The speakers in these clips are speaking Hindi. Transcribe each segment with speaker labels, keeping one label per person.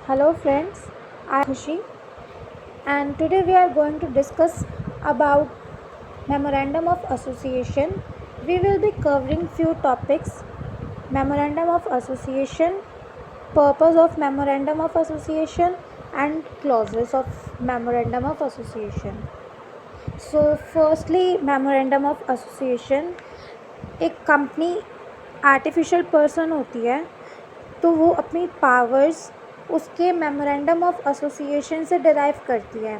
Speaker 1: Hello friends, I am Khushi and today we are going to discuss about Memorandum of Association. We will be covering few topics: Memorandum of Association, purpose of Memorandum of Association and clauses of Memorandum of Association. So firstly, Memorandum of Association, एक कंपनी आर्टिफिशियल पर्सन होती है तो वो अपनी पावर्स उसके मेमोरेंडम ऑफ एसोसिएशन से डिराइव करती है।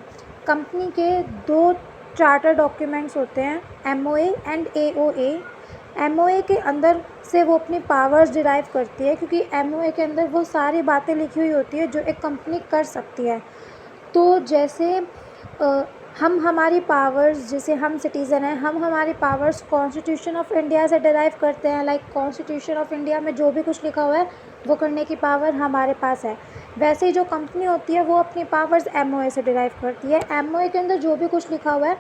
Speaker 1: कंपनी के दो चार्टर डॉक्यूमेंट्स होते हैं, एमओए एंड एओए। एमओए के अंदर से वो अपनी पावर्स डिराइव करती है क्योंकि एमओए के अंदर वो सारी बातें लिखी हुई होती है जो एक कंपनी कर सकती है। तो जैसे हम हमारी पावर्स, जैसे हम सिटीज़न हैं, हम हमारी पावर्स कॉन्स्टिट्यूशन ऑफ इंडिया से डिराइव करते हैं। लाइक कॉन्स्टिट्यूशन ऑफ इंडिया में जो भी कुछ लिखा हुआ है वो करने की पावर हमारे पास है। वैसे ही जो कंपनी होती है वो अपनी पावर्स एमओए से डिराइव करती है। एमओए के अंदर जो भी कुछ लिखा हुआ है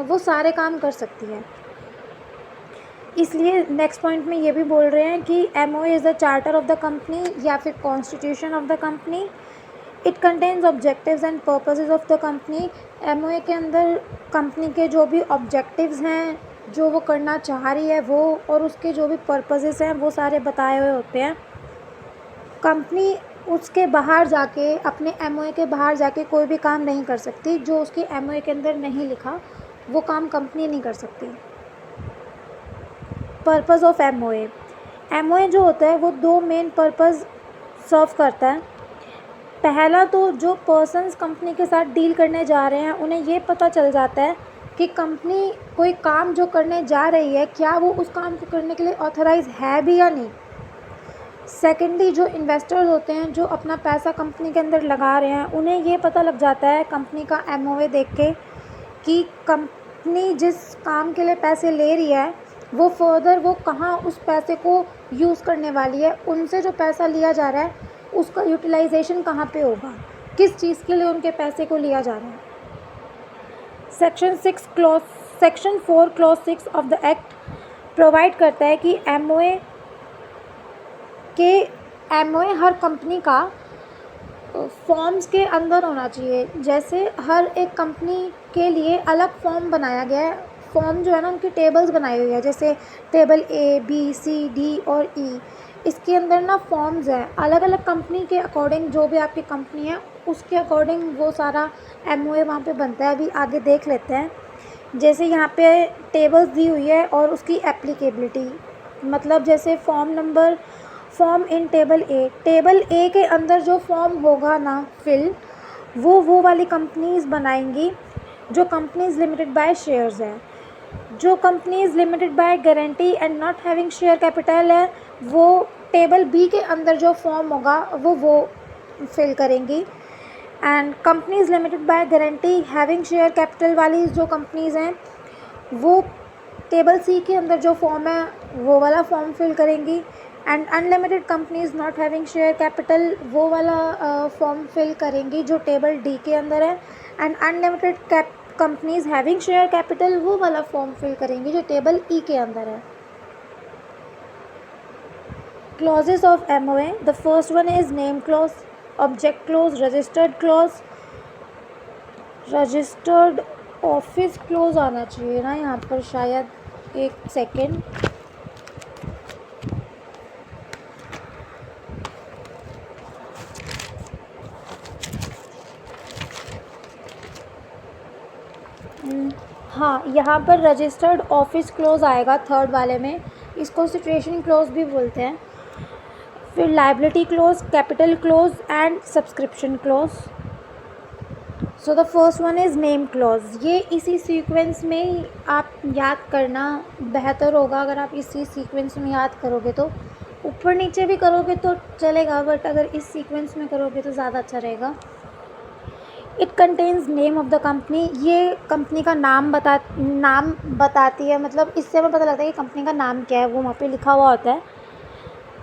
Speaker 1: वो सारे काम कर सकती है। इसलिए नेक्स्ट पॉइंट में ये भी बोल रहे हैं कि MOA is the charter of the company या फिर constitution of the company. It contains objectives and purposes of the company. MOA के अंदर कंपनी के जो भी ऑब्जेक्टिव्स हैं, जो वो करना चाह रही है वो, और उसके जो भी पर्पसेस हैं वो सारे बताए हुए होते हैं। कंपनी उसके बाहर जाके, अपने एमओए के बाहर जाके कोई भी काम नहीं कर सकती। जो उसकी एमओए के अंदर नहीं लिखा वो काम कंपनी नहीं कर सकती। पर्पस ऑफ एमओए, एमओए जो होता है वो दो मेन पर्पस सर्व करता है। पहला तो जो पर्सन्स कंपनी के साथ डील करने जा रहे हैं उन्हें ये पता चल जाता है कि कंपनी कोई काम जो करने जा रही है क्या वो उस काम को करने के लिए ऑथराइज है भी या नहीं। सेकेंडली, जो इन्वेस्टर्स होते हैं जो अपना पैसा कंपनी के अंदर लगा रहे हैं उन्हें ये पता लग जाता है कंपनी का एमओए देख के कि कंपनी जिस काम के लिए पैसे ले रही है वो फर्दर वो कहाँ उस पैसे को यूज़ करने वाली है। उनसे जो पैसा लिया जा रहा है उसका यूटिलाइजेशन कहाँ पे होगा, किस चीज़ के लिए उनके पैसे को लिया जा रहा है। Section 4 clause 6 of the act provide करता है कि एमओए हर कंपनी का फॉर्म्स के अंदर होना चाहिए। जैसे हर एक कंपनी के लिए अलग फॉर्म बनाया गया है। फॉर्म जो है ना, उनकी टेबल्स बनाई हुई है, जैसे टेबल ए, बी, सी, डी और ई। इसके अंदर ना फॉर्म्स हैं अलग अलग कंपनी के अकॉर्डिंग। जो भी आपकी कंपनी है उसके अकॉर्डिंग वो सारा एमओए वहाँ पे बनता है। अभी आगे देख लेते हैं। जैसे यहाँ पे टेबल्स दी हुई है और उसकी एप्लीकेबिलिटी, मतलब जैसे फॉर्म इन टेबल ए के अंदर जो फॉर्म होगा ना फिल, वो वाली कंपनीज बनाएंगी जो कंपनीज लिमिटेड बाय शेयर्स है। जो companies limited by guarantee and not having share capital है वो टेबल बी के अंदर जो फॉर्म होगा वो फिल करेंगी। And companies limited by guarantee having share capital वाली जो कंपनीज हैं वो टेबल सी के अंदर जो फॉर्म है वो वाला फॉर्म फिल करेंगी। And unlimited companies not having share capital वो वाला फॉर्म फिल करेंगी जो टेबल डी के अंदर है। And unlimited companies having share capital वो वाला फॉर्म फिल करेंगी जो टेबल ई के अंदर है। Clauses of MOA, the first one is name clause, object clause, registered clause, registered office clause आना चाहिए ना यहाँ पर शायद, एक सेकेंड। हाँ, यहाँ पर रजिस्टर्ड ऑफिस क्लोज आएगा थर्ड वाले में। इसको सिचुएशन क्लोज भी बोलते हैं। फिर liability close, capital close and subscription close. So the first one is name close. ये इसी सीक्वेंस में आप याद करना बेहतर होगा। अगर आप इसी सीक्वेंस में याद करोगे तो, ऊपर नीचे भी करोगे तो चलेगा, बट अगर इस सीक्वेंस में करोगे तो ज़्यादा अच्छा रहेगा। It contains name of the company, ये कंपनी का नाम बताती है, मतलब इससे हमें पता लगता है कि कंपनी का नाम क्या है, वो वहाँ पे लिखा हुआ होता है।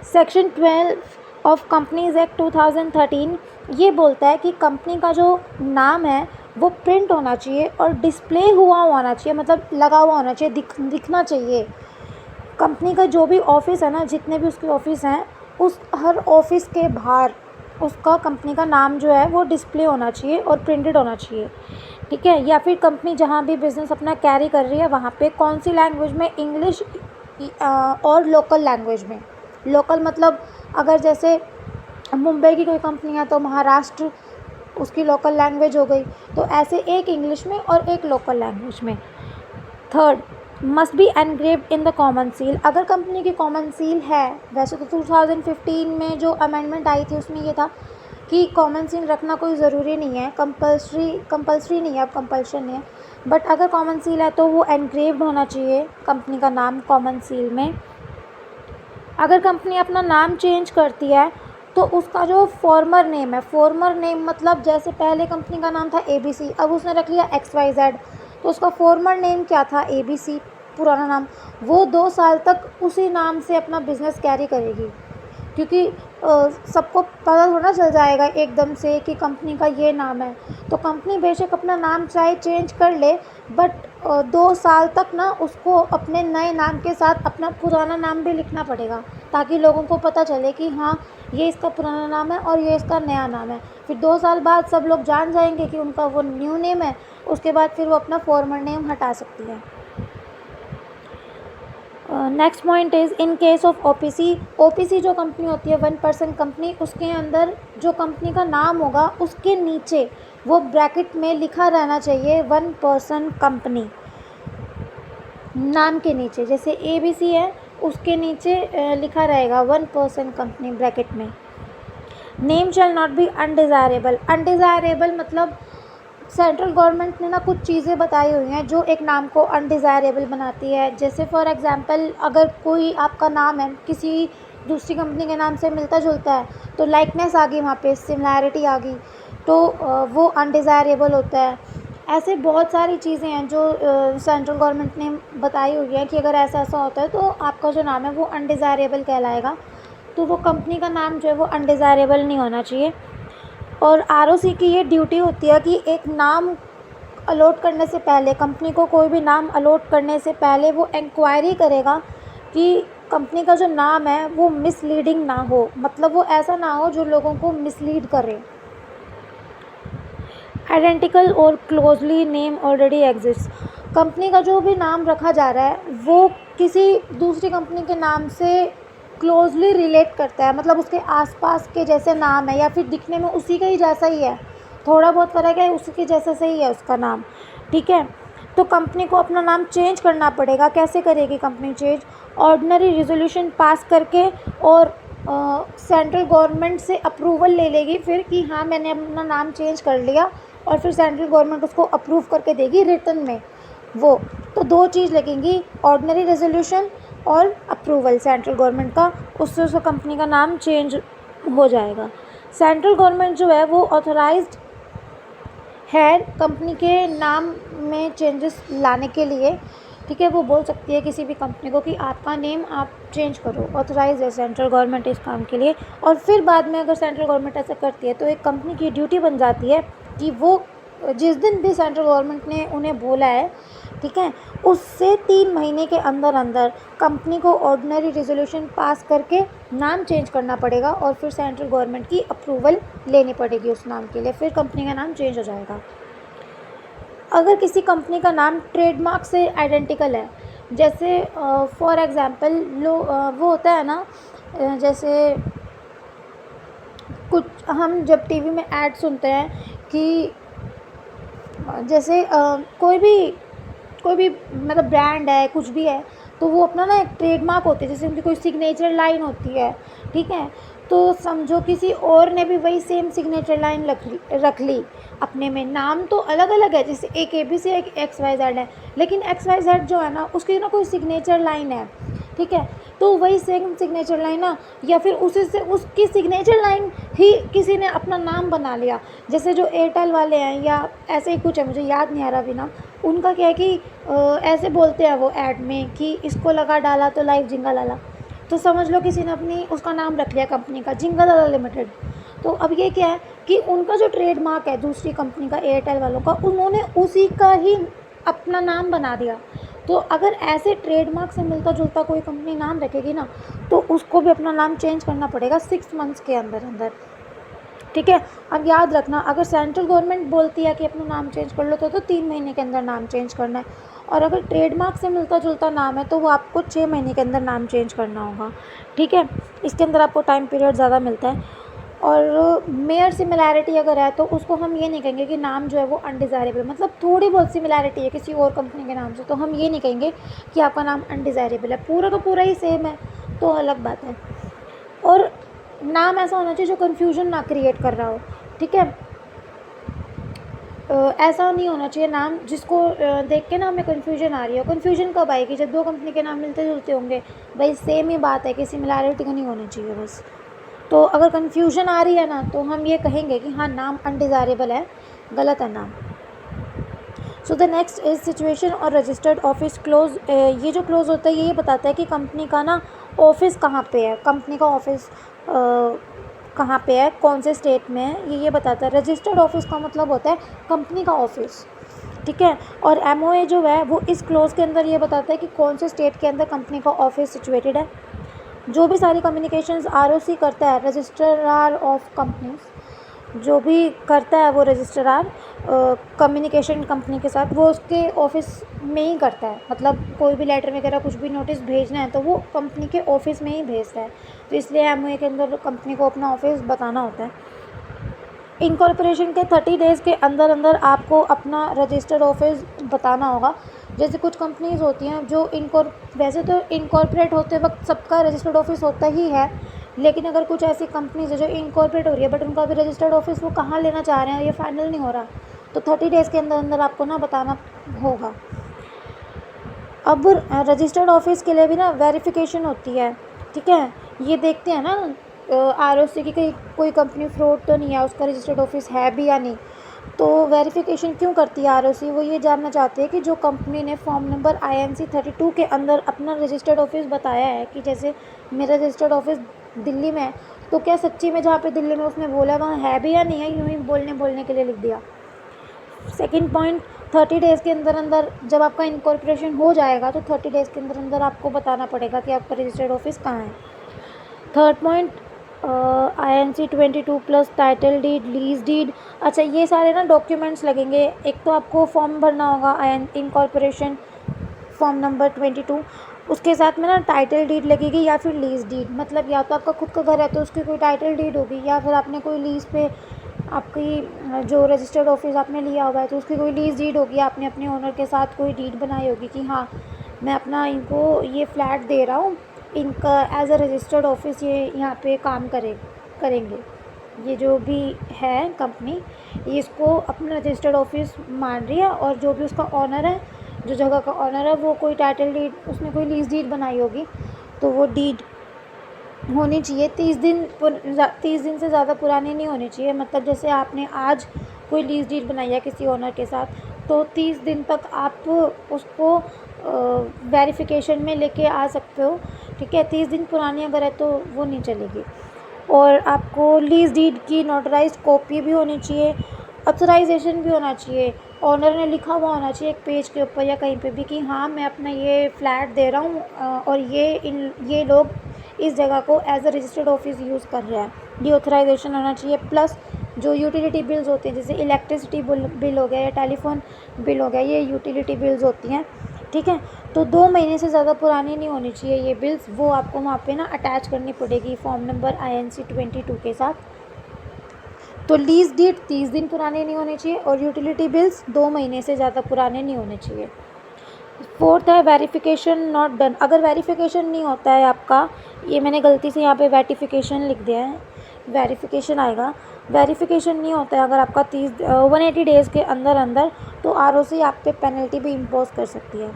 Speaker 1: सेक्शन 12 ऑफ कंपनीज एक्ट 2013 ये बोलता है कि कंपनी का जो नाम है वो प्रिंट होना चाहिए और डिस्प्ले हुआ होना चाहिए, मतलब लगा हुआ होना चाहिए, दिखना चाहिए। कंपनी का जो भी ऑफिस है ना, जितने भी उसके ऑफिस हैं, उस हर ऑफिस के बाहर उसका कंपनी का नाम जो है वो डिस्प्ले होना चाहिए और प्रिंटेड होना चाहिए, ठीक है। या फिर कंपनी जहाँ भी बिज़नेस अपना कैरी कर रही है वहाँ पे कौन सी लैंग्वेज में, इंग्लिश और लोकल लैंग्वेज में। लोकल मतलब अगर जैसे मुंबई की कोई कंपनी है तो महाराष्ट्र उसकी लोकल लैंग्वेज हो गई, तो ऐसे एक इंग्लिश में और एक लोकल लैंग्वेज में। Third, must be engraved in the common seal. अगर कंपनी की कॉमन सील है, वैसे तो 2015 में जो अमेंडमेंट आई थी उसमें ये था कि कॉमन सील रखना कोई ज़रूरी नहीं है, कंपल्सरी नहीं है, अब कंपल्शन नहीं है, बट अगर कॉमन सील है तो वो एनग्रेव्ड होना चाहिए कंपनी का नाम कॉमन सील में। अगर कंपनी अपना नाम चेंज करती है तो उसका जो फॉर्मर नेम है, फॉर्मर नेम मतलब जैसे पहले कंपनी का नाम था ABC, अब उसने रख लिया XYZ, तो उसका फॉर्मर नेम क्या था, ABC पुराना नाम, वो 2 साल तक उसी नाम से अपना बिज़नेस कैरी करेगी, क्योंकि सबको पता थोड़ा चल जाएगा एकदम से कि कंपनी का ये नाम है। तो कंपनी बेशक अपना नाम चाहे चेंज कर ले, बट 2 साल तक ना उसको अपने नए नाम के साथ अपना पुराना नाम भी लिखना पड़ेगा, ताकि लोगों को पता चले कि हाँ ये इसका पुराना नाम है और ये इसका नया नाम है। फिर 2 साल बाद सब लोग जान जाएंगे कि उनका वो न्यू नेम है, उसके बाद फिर वो अपना फॉर्मर नेम हटा सकती है। Next point is in case of OPC जो कंपनी होती है 1% कंपनी, उसके अंदर जो कंपनी का नाम होगा उसके नीचे वो ब्रैकेट में लिखा रहना चाहिए 1% कंपनी, नाम के नीचे। जैसे ABC है उसके नीचे लिखा रहेगा 1% कंपनी ब्रैकेट में। Name shall not be undesirable मतलब सेंट्रल गवर्नमेंट ने ना कुछ चीज़ें बताई हुई हैं जो एक नाम को अनडिज़ायरेबल बनाती है। जैसे फॉर एग्ज़ाम्पल अगर कोई आपका नाम है किसी दूसरी कंपनी के नाम से मिलता जुलता है तो लाइकनेस आ गई, वहाँ पे सिमिलैरिटी आ गई, तो वो अनडिज़ायरेबल होता है। ऐसे बहुत सारी चीज़ें हैं जो सेंट्रल गवर्नमेंट ने बताई हुई है कि अगर ऐसा ऐसा होता है तो आपका जो नाम है वो अनडिज़ायरेबल कहलाएगा, तो वो कंपनी का नाम जो है वो अनडिज़ायरेबल नहीं होना चाहिए। और ROC की ये ड्यूटी होती है कि एक नाम अलॉट करने से पहले, कंपनी को कोई भी नाम अलॉट करने से पहले वो इंक्वायरी करेगा कि कंपनी का जो नाम है वो मिसलीडिंग ना हो, मतलब वो ऐसा ना हो जो लोगों को मिसलीड करे। आइडेंटिकल और closely name already exist, company का जो भी नाम रखा जा रहा है वो किसी दूसरी कंपनी के नाम से क्लोजली रिलेट करता है, मतलब उसके आसपास के जैसे नाम है या फिर दिखने में उसी का ही जैसा ही है, थोड़ा बहुत फ़र्क है, उसी के जैसा से ही है उसका नाम, ठीक है। तो कंपनी को अपना नाम चेंज करना पड़ेगा। कैसे करेगी company change? Ordinary resolution pass करके और सेंट्रल गवर्नमेंट से अप्रूवल ले लेगी फिर कि हाँ मैंने अपना नाम चेंज कर लिया, और फिर सेंट्रल गवर्नमेंट उसको अप्रूव करके देगी रिटन में वो। तो 2 चीज़ लगेंगी, ऑर्डिनरी रेजोल्यूशन और अप्रूवल सेंट्रल गवर्नमेंट का, उससे उस कंपनी का नाम चेंज हो जाएगा। सेंट्रल गवर्नमेंट जो है वो ऑथराइज्ड है कंपनी के नाम में चेंजेस लाने के लिए, ठीक है। वो बोल सकती है किसी भी कंपनी को कि आपका नेम आप चेंज करो, ऑथराइज है सेंट्रल गवर्नमेंट इस काम के लिए। और फिर बाद में अगर सेंट्रल गवर्नमेंट ऐसा करती है तो एक कंपनी की ड्यूटी बन जाती है कि वो जिस दिन भी सेंट्रल गवर्नमेंट ने उन्हें बोला है, ठीक है, उससे 3 महीने के अंदर अंदर कंपनी को ऑर्डिनरी रेजोल्यूशन पास करके नाम चेंज करना पड़ेगा और फिर सेंट्रल गवर्नमेंट की अप्रूवल लेनी पड़ेगी उस नाम के लिए, फिर कंपनी का नाम चेंज हो जाएगा। अगर किसी कंपनी का नाम ट्रेडमार्क से आइडेंटिकल है, जैसे फॉर एग्ज़ाम्पल वो होता है ना, जैसे कुछ हम जब टीवी में ऐड सुनते हैं कि जैसे कोई भी मतलब ब्रांड है, कुछ भी है, तो वो अपना ना एक ट्रेडमार्क होती है, जैसे उनकी कोई सिग्नेचर लाइन होती है, ठीक है। तो समझो किसी और ने भी वही सेम सिग्नेचर लाइन रख ली अपने में, नाम तो अलग अलग है, जैसे एक ABC एक XYZ है, लेकिन XYZ जो है ना उसकी ना कोई सिग्नेचर लाइन है, ठीक है। तो वही सेम सिग्नेचर लाइन ना, या फिर उसी से उसकी सिग्नेचर लाइन ही किसी ने अपना नाम बना लिया, जैसे जो एयरटेल वाले हैं या ऐसे ही कुछ है, मुझे याद नहीं आ रहा अभी नाम उनका, क्या है कि ऐसे बोलते हैं वो ऐड में कि इसको लगा डाला तो लाइव जिंगालाला, तो समझ लो किसी ने अपनी उसका नाम रख लिया कंपनी का जिंगालाला लिमिटेड। तो अब ये क्या है कि उनका जो ट्रेडमार्क है दूसरी कंपनी का, एयरटेल वालों का, उन्होंने उसी का ही अपना नाम बना दिया। तो अगर ऐसे ट्रेडमार्क से मिलता जुलता कोई कंपनी नाम रखेगी ना, तो उसको भी अपना नाम चेंज करना पड़ेगा 6 मंथ्स के अंदर अंदर। ठीक है। अब याद रखना, अगर सेंट्रल गवर्नमेंट बोलती है कि अपना नाम चेंज कर लो तो 3 महीने के अंदर नाम चेंज करना है, और अगर ट्रेडमार्क से मिलता जुलता नाम है तो वो आपको 6 महीने के अंदर नाम चेंज करना होगा। ठीक है, इसके अंदर आपको टाइम पीरियड ज़्यादा मिलता है। और मेयर सिमिलैरिटी अगर है तो उसको हम ये नहीं कहेंगे कि नाम जो है वो अनडिज़ायरेबल, मतलब थोड़ी बहुत सिमिलैरिटी है किसी और कंपनी के नाम से तो हम ये नहीं कहेंगे कि आपका नाम अनडिज़ायरेबल है, पूरा का पूरा ही सेम है तो अलग बात है। और नाम ऐसा होना चाहिए जो कन्फ्यूजन ना क्रिएट कर रहा हो। ठीक है, ऐसा नहीं होना चाहिए नाम जिसको देख के ना हमें कन्फ्यूजन आ रही हो। कन्फ्यूजन कब आएगी? जब दो कंपनी के नाम मिलते जुलते होंगे, भाई सेम ही बात है कि सिमिलैरिटी को नहीं होनी चाहिए बस। तो अगर कन्फ्यूजन आ रही है ना तो हम ये कहेंगे कि हाँ नाम अनडिज़ायरेबल है, गलत है नाम। So the next is situation और रजिस्टर्ड ऑफिस क्लोज। ये जो क्लोज होता है ये बताता है कि कंपनी का ना ऑफिस कहाँ पे है, कंपनी का ऑफिस कहाँ पे है, कौन से स्टेट में है, ये बताता है। रजिस्टर्ड ऑफिस का मतलब होता है कंपनी का ऑफिस। ठीक है, और एमओए जो है वो इस क्लोज के अंदर ये बताता है कि कौन से स्टेट के अंदर कंपनी का ऑफिस सिचुएटेड है। जो भी सारी कम्युनिकेशंस आरओसी करता है, रजिस्ट्रार ऑफ कंपनीज, जो भी करता है वो रजिस्ट्रार कम्युनिकेशन कंपनी के साथ, वो उसके ऑफिस में ही करता है। मतलब कोई भी लेटर वगैरह कुछ भी नोटिस भेजना है तो वो कंपनी के ऑफिस में ही भेजता है। तो इसलिए एमओए के अंदर कंपनी को अपना ऑफिस बताना होता है। इनकॉर्पोरेशन के 30 डेज़ के अंदर अंदर आपको अपना रजिस्टर्ड ऑफिस बताना होगा। जैसे कुछ कंपनीज़ होती हैं जो वैसे तो इनकॉर्पोरेट होते वक्त सबका रजिस्टर्ड ऑफिस होता ही है, लेकिन अगर कुछ ऐसी कंपनीज़ है जो इनकॉर्पोरेट हो रही है बट उनका भी रजिस्टर्ड ऑफिस वो कहाँ लेना चाह रहे हैं ये फाइनल नहीं हो रहा, तो 30 डेज़ के अंदर अंदर आपको ना बताना होगा। अब रजिस्टर्ड ऑफिस के लिए भी ना वेरिफिकेशन होती है। ठीक है, ये देखते हैं ना आरओसी की कोई कंपनी फ्रॉड तो नहीं है, उसका रजिस्टर्ड ऑफिस है भी या नहीं। तो वेरिफिकेशन क्यों करती है आरओसी? वो ये जानना चाहते हैं कि जो कंपनी ने फॉर्म नंबर INC 32 के अंदर अपना रजिस्टर्ड ऑफिस बताया है कि जैसे मेरा रजिस्टर्ड ऑफिस दिल्ली में है, तो क्या सच्ची में जहाँ पे दिल्ली में उसने बोला वहाँ है भी या नहीं है, यूँ ही बोलने के लिए लिख दिया। सेकंड पॉइंट, 30 डेज़ के अंदर अंदर जब आपका इनकॉर्पोरेशन हो जाएगा तो 30 डेज़ के अंदर अंदर आपको बताना पड़ेगा कि आपका रजिस्टर्ड ऑफिस कहाँ है। Third point, INC 22 plus title deed, lease deed. अच्छा, ये सारे ना डॉक्यूमेंट्स लगेंगे। एक तो आपको फॉर्म भरना होगा इनकॉर्पोरेशन फॉर्म नंबर 22, उसके साथ में ना टाइटल डीड लगेगी या फिर लीज डीड। मतलब या तो आपका खुद का घर है तो उसकी कोई टाइटल डीड होगी, या फिर आपने कोई लीज पे आपकी जो रजिस्टर्ड ऑफिस आपने लिया हुआ है तो उसकी कोई लीज डीड होगी, आपने अपने ओनर के साथ कोई डीड बनाई होगी कि हाँ मैं अपना इनको ये फ्लैट दे रहा हूँ, इनका एज अ रजिस्टर्ड ऑफिस ये यहाँ पे काम करेंगे। ये जो भी है कंपनी ये इसको अपना रजिस्टर्ड ऑफिस मान रही है, और जो भी उसका ऑनर है, जो जगह का ऑनर है, वो कोई टाइटल डीड, उसने कोई लीज डीड बनाई होगी तो वो डीड होनी चाहिए 30 दिन 30 दिन से ज़्यादा पुरानी नहीं होनी चाहिए। मतलब जैसे आपने आज कोई लीज डीड बनाई है किसी ओनर के साथ तो 30 दिन तक आप उसको वेरिफिकेशन में लेके आ सकते हो। ठीक है, 30 दिन पुरानी अगर है तो वो नहीं चलेगी। और आपको लीज डीड की नोटराइज्ड कॉपी भी होनी चाहिए, ऑथराइजेशन भी होना चाहिए, ऑनर ने लिखा हुआ होना चाहिए एक पेज के ऊपर या कहीं पे भी कि हाँ मैं अपना ये फ्लैट दे रहा हूँ और ये लोग इस जगह को as a registered office use कर रहे हैं, ये ऑथराइजेशन होना चाहिए। प्लस जो यूटिलिटी बिल्स होते हैं जैसे इलेक्ट्रिसिटी बिल हो गया या टेलीफोन बिल हो गया, ये यूटिलिटी बिल्स होती हैं। ठीक है, तो 2 महीने से ज़्यादा पुरानी नहीं होनी चाहिए ये बिल्स, वो आपको वहाँ पे ना अटैच करनी पड़ेगी फॉर्म नंबर INC 22 के साथ। तो लीज डीड 30 दिन पुराने नहीं होने चाहिए और यूटिलिटी बिल्स 2 महीने से ज़्यादा पुराने नहीं होने चाहिए। फोर्थ है वेरिफिकेशन नॉट डन। अगर वेरिफिकेशन नहीं होता है आपका, ये मैंने गलती से यहाँ पे वेटिफिकेशन लिख दिया है, वेरिफिकेशन आएगा। वेरिफिकेशन नहीं होता है अगर आपका 180 डेज़ के अंदर अंदर, तो ROC आप पे पेनल्टी भी इम्पोज कर सकती है।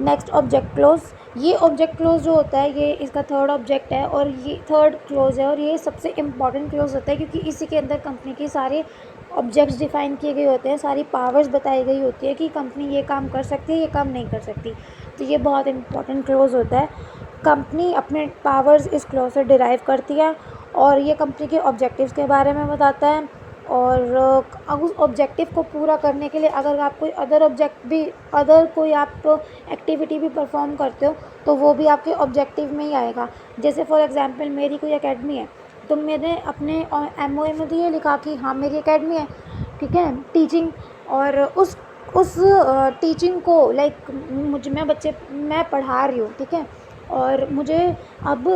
Speaker 1: Next object close. ये ऑब्जेक्ट क्लोज जो होता है ये इसका थर्ड ऑब्जेक्ट है और ये थर्ड क्लोज है और ये सबसे इम्पॉर्टेंट क्लोज होता है क्योंकि इसी के अंदर कंपनी के सारे ऑब्जेक्ट्स डिफाइन किए गए होते हैं, सारी पावर्स बताई गई होती है कि कंपनी ये काम कर सकती है, ये काम नहीं कर सकती। तो ये बहुत इंपॉर्टेंट क्लोज होता है। कंपनी अपने पावर्स इस क्लोज से डिराइव करती है और ये कंपनी के ऑब्जेक्टिव्स के बारे में बताता है। और उस ऑब्जेक्टिव को पूरा करने के लिए अगर आप कोई अदर कोई आप एक्टिविटी भी परफॉर्म करते हो तो वो भी आपके ऑब्जेक्टिव में ही आएगा। जैसे फॉर एग्जांपल मेरी कोई एकेडमी है तो मैंने अपने MOA में तो ये लिखा कि हाँ मेरी एकेडमी है, ठीक है, टीचिंग, और उस टीचिंग को लाइक मैं पढ़ा रही हूँ, ठीक है, और मुझे अब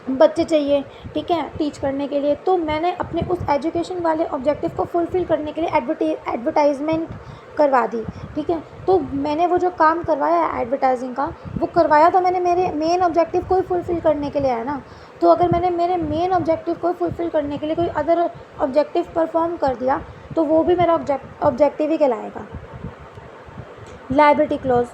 Speaker 1: बच्चे चाहिए, ठीक है, टीच करने के लिए। तो मैंने अपने उस एजुकेशन वाले ऑब्जेक्टिव को फुलफ़िल करने के लिए एडवर्टाइजमेंट करवा दी, ठीक है। तो मैंने वो जो काम करवाया एडवर्टाइजिंग का, वो करवाया तो मैंने मेरे मेन ऑब्जेक्टिव को ही फुलफ़िल करने के लिए है ना। तो अगर मैंने मेरे मेन ऑब्जेक्टिव को फुलफ़िल करने के लिए कोई अदर ऑब्जेक्टिव परफॉर्म कर दिया तो वो भी मेरा ऑब्जेक्टिव ही कहलाएगा। लायबिलिटी क्लॉज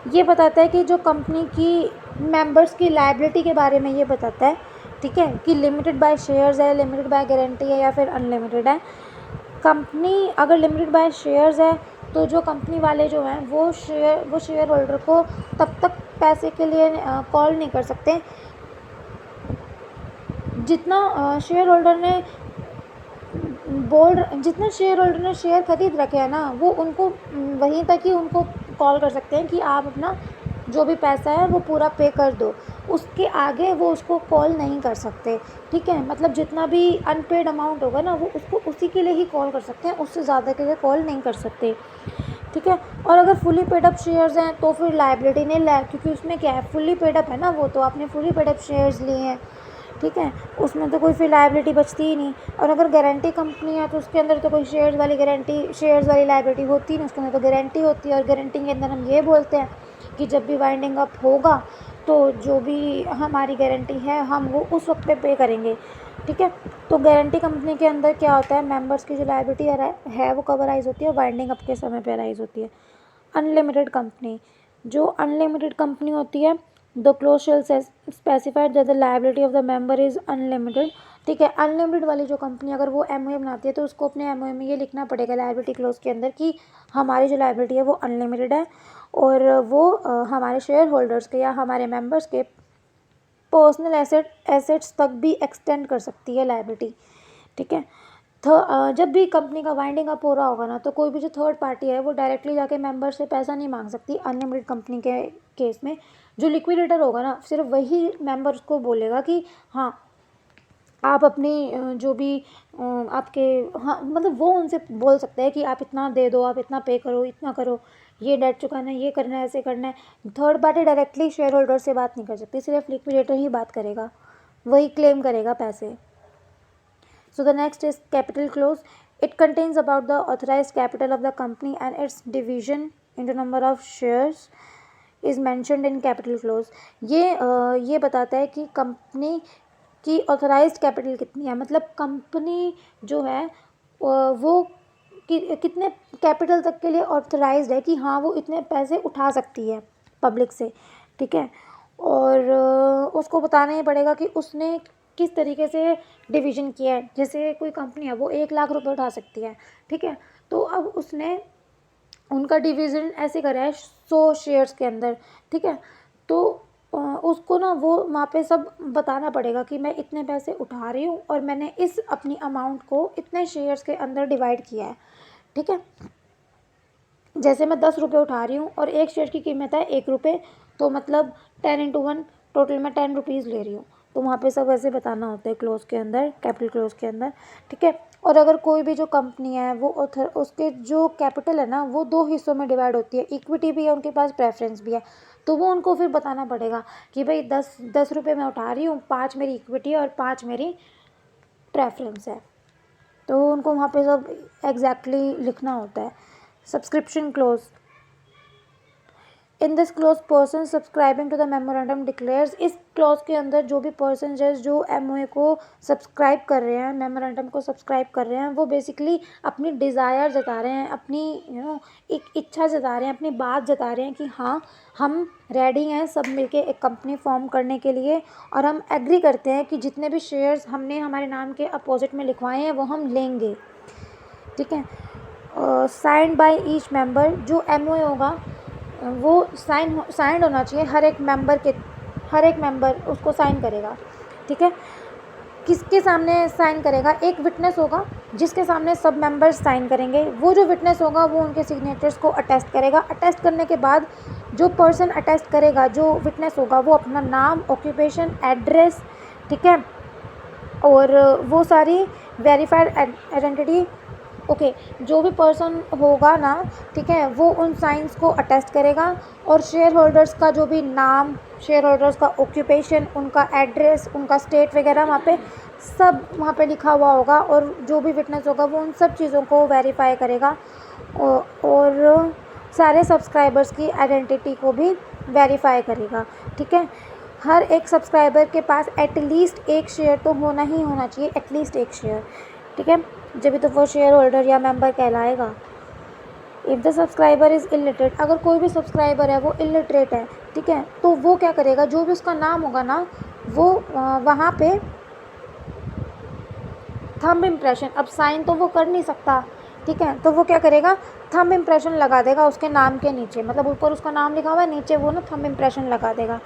Speaker 1: ये बताता है कि जो कंपनी की मेंबर्स की लायबिलिटी के बारे में ये बताता है, ठीक है, कि लिमिटेड बाय शेयर्स है, लिमिटेड बाय गारंटी है या फिर अनलिमिटेड है। कंपनी अगर लिमिटेड बाय शेयर्स है तो जो कंपनी वाले जो हैं वो शेयर होल्डर को तब तक पैसे के लिए कॉल नहीं कर सकते जितना शेयर होल्डर ने शेयर खरीद रखे हैं ना, वो उनको वहीं तक ही उनको कॉल कर सकते हैं कि आप अपना जो भी पैसा है वो पूरा पे कर दो। उसके आगे वो उसको कॉल नहीं कर सकते, ठीक है। मतलब जितना भी अनपेड अमाउंट होगा ना, वो उसको उसी के लिए ही कॉल कर सकते हैं, उससे ज़्यादा के लिए कॉल नहीं कर सकते, ठीक है। और अगर फुली पेड अप शेयर्स हैं तो फिर लायबिलिटी नहीं है, क्योंकि उसमें क्या है, फुली पेड अप है ना, वो तो आपने फुली पेड अप शेयर्स लिए हैं, ठीक है, उसमें तो कोई फिर लायबिलिटी बचती ही नहीं। और अगर गारंटी कंपनी है तो उसके अंदर तो कोई शेयर्स वाली लायबिलिटी होती नहीं, उसके अंदर तो गारंटी होती है। और गारंटी के अंदर हम ये बोलते हैं कि जब भी वाइंडिंग अप होगा तो जो भी हमारी गारंटी है हम वो उस वक्त पे करेंगे, ठीक है। तो गारंटी कंपनी के अंदर क्या होता है, मेंबर्स की जो लायबिलिटी है वो कब अराइज होती है, वाइंडिंग अप के समय पे अराइज होती है। अनलिमिटेड कंपनी, जो अनलिमिटेड कंपनी होती है, the clause shall specified that the liability of the member is unlimited, ठीक है। अनलिमिटेड वाली जो कंपनी अगर वो MOA बनाती है तो उसको अपने MOA में ये लिखना पड़ेगा लायबिलिटी क्लोज के अंदर कि हमारी जो लायबिलिटी है वो अनलिमिटेड है, और वो हमारे शेयर होल्डर्स के या हमारे मेंबर्स के पर्सनल एसेट्स तक भी एक्सटेंड कर सकती है लायबिलिटी, ठीक है। जब भी कंपनी का वाइंडिंग अप हो रहा होगा ना, तो कोई भी जो थर्ड पार्टी है वो डायरेक्टली जाके मेंबर से पैसा नहीं मांग सकती अनलिमिटेड कंपनी के केस में। जो लिक्विडेटर होगा ना, सिर्फ वही मेंबर्स को बोलेगा कि हाँ आप अपनी जो भी आपके, हाँ मतलब वो उनसे बोल सकते हैं कि आप इतना दे दो, आप इतना पे करो, इतना करो, ये डेट चुकाना है, ये करना है, ऐसे करना है। Third party directly share holder से बात नहीं कर सकती, सिर्फ लिक्विडेटर ही बात करेगा, वही क्लेम करेगा पैसे। So the next is capital clause. It contains about the authorized capital of the company and its division into number of shares is mentioned in capital clause. ये बताता है कि कंपनी की ऑथराइज्ड कैपिटल कितनी है, मतलब कंपनी जो है वो कितने कैपिटल तक के लिए ऑथराइज्ड है कि हाँ वो इतने पैसे उठा सकती है पब्लिक से, ठीक है। और उसको बताना ही पड़ेगा कि उसने किस तरीके से डिवीज़न किया है। जैसे कोई कंपनी है वो 1 लाख रुपए उठा सकती है, ठीक है, तो अब उसने उनका डिवीज़न ऐसे करा है 100 शेयर्स के अंदर, ठीक है। तो उसको ना वो वहाँ पे सब बताना पड़ेगा कि मैं इतने पैसे उठा रही हूँ और मैंने इस अपनी अमाउंट को इतने शेयर्स के अंदर डिवाइड किया है, ठीक है। जैसे मैं 10 रुपये उठा रही हूँ और एक शेयर की कीमत है 1 रुपये, तो मतलब 10 × 1 टोटल मैं 10 रुपीज़ ले रही हूँ। तो वहाँ पे सब ऐसे बताना होता है क्लोज के अंदर, कैपिटल क्लोज के अंदर, ठीक है। और अगर कोई भी जो कंपनी है वो उसके जो कैपिटल है ना वो 2 हिस्सों में डिवाइड होती है, इक्विटी भी है उनके पास, प्रेफरेंस भी है। तो वो उनको फिर बताना पड़ेगा कि भाई 10 रुपये मैं उठा रही हूँ, 5 मेरी इक्विटी है और 5 मेरी प्रेफरेंस है। तो उनको वहाँ पे सब एग्जैक्टली लिखना होता है। Subscription clause, in this clause person subscribing to the memorandum declares, इस क्लॉज के अंदर जो भी पर्सन है जो MOA को सब्सक्राइब कर रहे हैं, मेमोरेंडम को सब्सक्राइब कर रहे हैं, वो बेसिकली अपनी डिज़ायर जता रहे हैं, अपनी एक इच्छा जता रहे हैं, अपनी बात जता रहे हैं कि हाँ हम रेडी हैं सब मिलके एक कंपनी फॉर्म करने के लिए, और हम एग्री करते हैं कि जितने भी शेयर्स हमने हमारे नाम के अपोजिट में लिखवाए हैं वो हम लेंगे, ठीक है। साइंड बाय ईच मेंबर, जो MOA होगा वो साइंड होना चाहिए, हर एक मेंबर उसको साइन करेगा, ठीक है। किसके सामने साइन करेगा, एक विटनेस होगा जिसके सामने सब मेंबर्स साइन करेंगे। वो जो विटनेस होगा वो उनके सिग्नेचर्स को अटेस्ट करेगा। अटेस्ट करने के बाद जो पर्सन अटेस्ट करेगा, जो विटनेस होगा, वो अपना नाम, ऑक्यूपेशन, एड्रेस, ठीक है, और वो सारी वेरीफाइड आइडेंटिटी, ओके, जो भी पर्सन होगा ना, ठीक है, वो उन साइंस को अटेस्ट करेगा। और शेयर होल्डर्स का जो भी नाम, शेयर होल्डर्स का ऑक्यूपेशन, उनका एड्रेस, उनका स्टेट वगैरह वहाँ पे सब वहाँ पे लिखा हुआ होगा। और जो भी विटनेस होगा वो उन सब चीज़ों को वेरीफाई करेगा और सारे सब्सक्राइबर्स की आइडेंटिटी को भी वेरीफाई करेगा, ठीक है। हर एक सब्सक्राइबर के पास एटलीस्ट एक शेयर तो होना ही होना चाहिए, एटलीस्ट एक शेयर, ठीक है, जब तो वो शेयर होल्डर या मेंबर कहलाएगा। If the subscriber is illiterate, अगर कोई भी सब्सक्राइबर है वो इलिटरेट है, ठीक है, तो वो क्या करेगा, जो भी उसका नाम होगा ना, वो वहाँ पे थंब इम्प्रेशन, अब साइन तो वो कर नहीं सकता, ठीक है, तो वो क्या करेगा, थंब इम्प्रेशन लगा देगा उसके नाम के नीचे, मतलब ऊपर उसका नाम लिखा हुआ है, नीचे वो ना थंब इम्प्रेशन लगा देगा।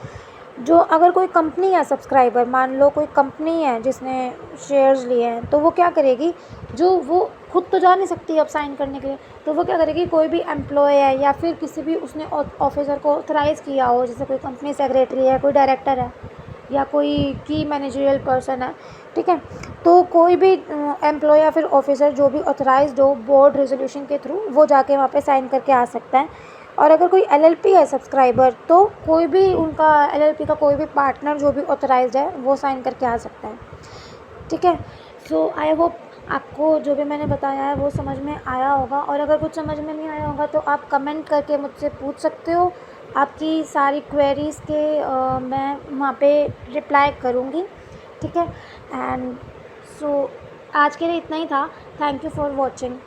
Speaker 1: जो अगर कोई कंपनी है सब्सक्राइबर, मान लो कोई कंपनी है जिसने शेयर्स लिए हैं, तो वो क्या करेगी, जो वो खुद तो जा नहीं सकती अब साइन करने के लिए, तो वो क्या करेगी, कोई भी एम्प्लॉय है या फिर किसी भी उसने ऑफिसर को ऑथराइज़ किया हो, जैसे कोई कंपनी सेक्रेटरी है, कोई डायरेक्टर है या कोई की मैनेजरियल पर्सन है, ठीक है, तो कोई भी एम्प्लॉय या फिर ऑफिसर जो भी ऑथराइज्ड हो बोर्ड रेजोल्यूशन के थ्रू, वो जाके वहाँ पे साइन करके आ सकता है। और अगर कोई एलएलपी है सब्सक्राइबर, तो कोई भी उनका एलएलपी का कोई भी पार्टनर जो भी ऑथराइज्ड है वो साइन करके आ सकता है, ठीक है। सो आई होप आपको जो भी मैंने बताया है वो समझ में आया होगा। और अगर कुछ समझ में नहीं आया होगा तो आप कमेंट करके मुझसे पूछ सकते हो, आपकी सारी क्वेरीज़ के मैं वहाँ पे रिप्लाई करूँगी, ठीक है। एंड सो आज के लिए इतना ही था। Thank you for watching.